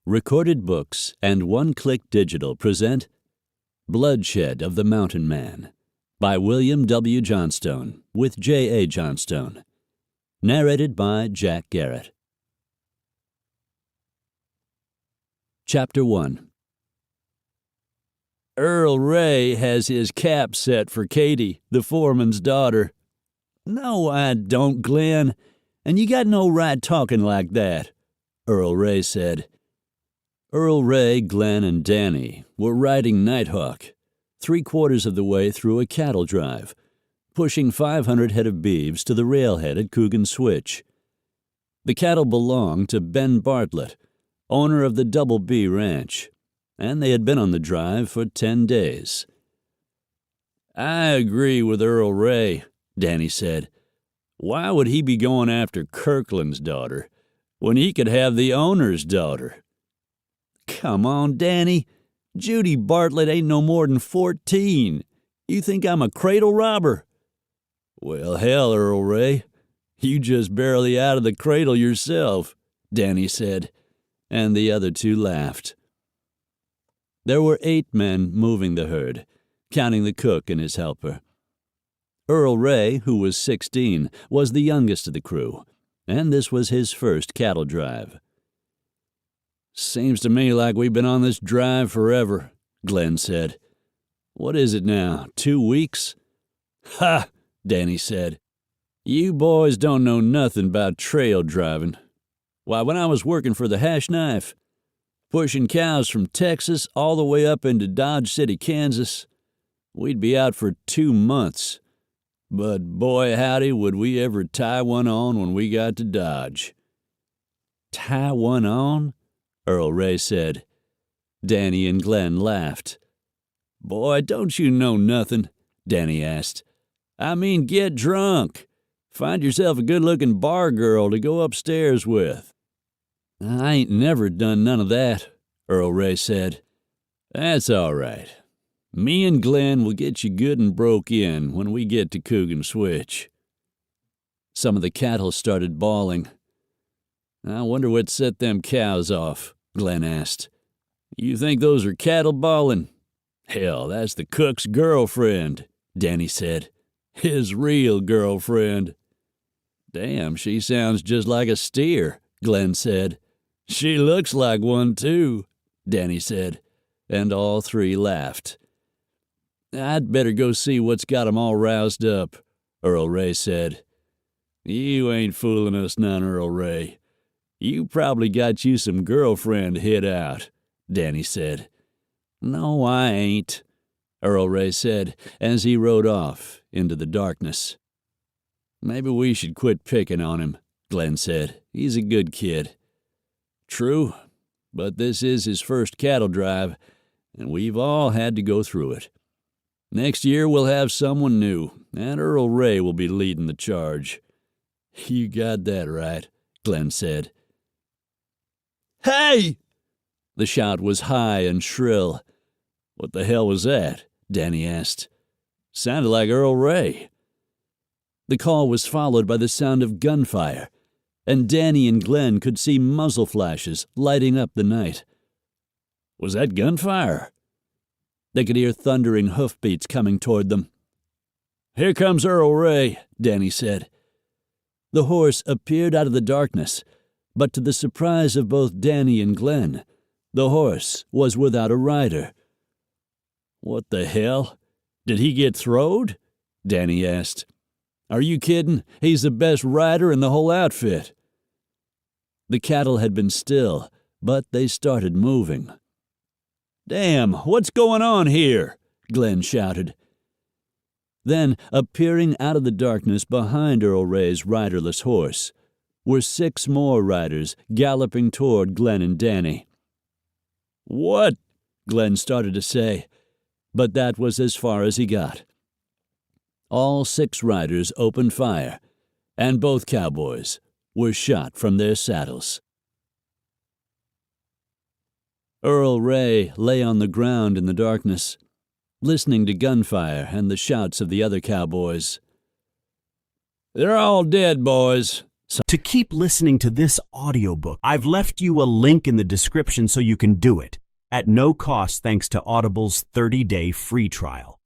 Recorded Books and One Click Digital present Bloodshed of the Mountain Man by William W. Johnstone with J. A. Johnstone. Narrated by Jack Garrett. Chapter 1. Earl Ray has his cap set for Katie, the foreman's daughter. No, I don't, Glenn, and you got no right talking like that, Earl Ray said. Earl Ray, Glenn, and Danny were riding Nighthawk, 3/4 of the way through a cattle drive, pushing 500 head of beeves to the railhead at Coogan Switch. The cattle belonged to Ben Bartlett, owner of the Double B Ranch, and they had been on the drive for 10 days. I agree with Earl Ray, Danny said. Why would he be going after Kirkland's daughter when he could have the owner's daughter? Come on, Danny. Judy Bartlett ain't no more than 14. You think I'm a cradle robber? Well, hell, Earl Ray, you just barely out of the cradle yourself, Danny said, and the other two laughed. There were 8 men moving the herd, counting the cook and his helper. Earl Ray, who was 16, was the youngest of the crew, and this was his first cattle drive. Seems to me like we've been on this drive forever, Glenn said. What is it now, 2 weeks? Ha, Danny said. You boys don't know nothing about trail driving. Why, when I was working for the Hash Knife, pushing cows from Texas all the way up into Dodge City, Kansas, we'd be out for 2 months. But boy howdy would we ever tie one on when we got to Dodge. Tie one on? Earl Ray said. Danny and Glenn laughed. Boy, don't you know nothing? Danny asked. I mean, get drunk. Find yourself a good-looking bar girl to go upstairs with. I ain't never done none of that, Earl Ray said. That's all right. Me and Glenn will get you good and broke in when we get to Coogan Switch. Some of the cattle started bawling. I wonder what set them cows off, Glenn asked. You think those are cattle bawling? Hell, that's the cook's girlfriend, Danny said. His real girlfriend. Damn, she sounds just like a steer, Glenn said. She looks like one, too, Danny said, and all 3 laughed. I'd better go see what's got 'em all roused up, Earl Ray said. You ain't fooling us none, Earl Ray. You probably got you some girlfriend hid out, Danny said. No, I ain't, Earl Ray said as he rode off into the darkness. Maybe we should quit picking on him, Glenn said. He's a good kid. True, but this is his first cattle drive, and we've all had to go through it. Next year we'll have someone new, and Earl Ray will be leading the charge. You got that right, Glenn said. Hey! The shout was high and shrill. What the hell was that? Danny asked. Sounded like Earl Ray. The call was followed by the sound of gunfire, and Danny and Glenn could see muzzle flashes lighting up the night. Was that gunfire? They could hear thundering hoofbeats coming toward them. Here comes Earl Ray, Danny said. The horse appeared out of the darkness, but to the surprise of both Danny and Glenn, the horse was without a rider. What the hell? Did he get throwed? Danny asked. Are you kidding? He's the best rider in the whole outfit. The cattle had been still, but they started moving. Damn, what's going on here? Glenn shouted. Then, appearing out of the darkness behind Earl Ray's riderless horse, were 6 more riders galloping toward Glenn and Danny. What? Glenn started to say, but that was as far as he got. All 6 riders opened fire, and both cowboys were shot from their saddles. Earl Ray lay on the ground in the darkness, listening to gunfire and the shouts of the other cowboys. They're all dead, boys, To keep listening to this audiobook, I've left you a link in the description so you can do it at no cost thanks to Audible's 30-day free trial.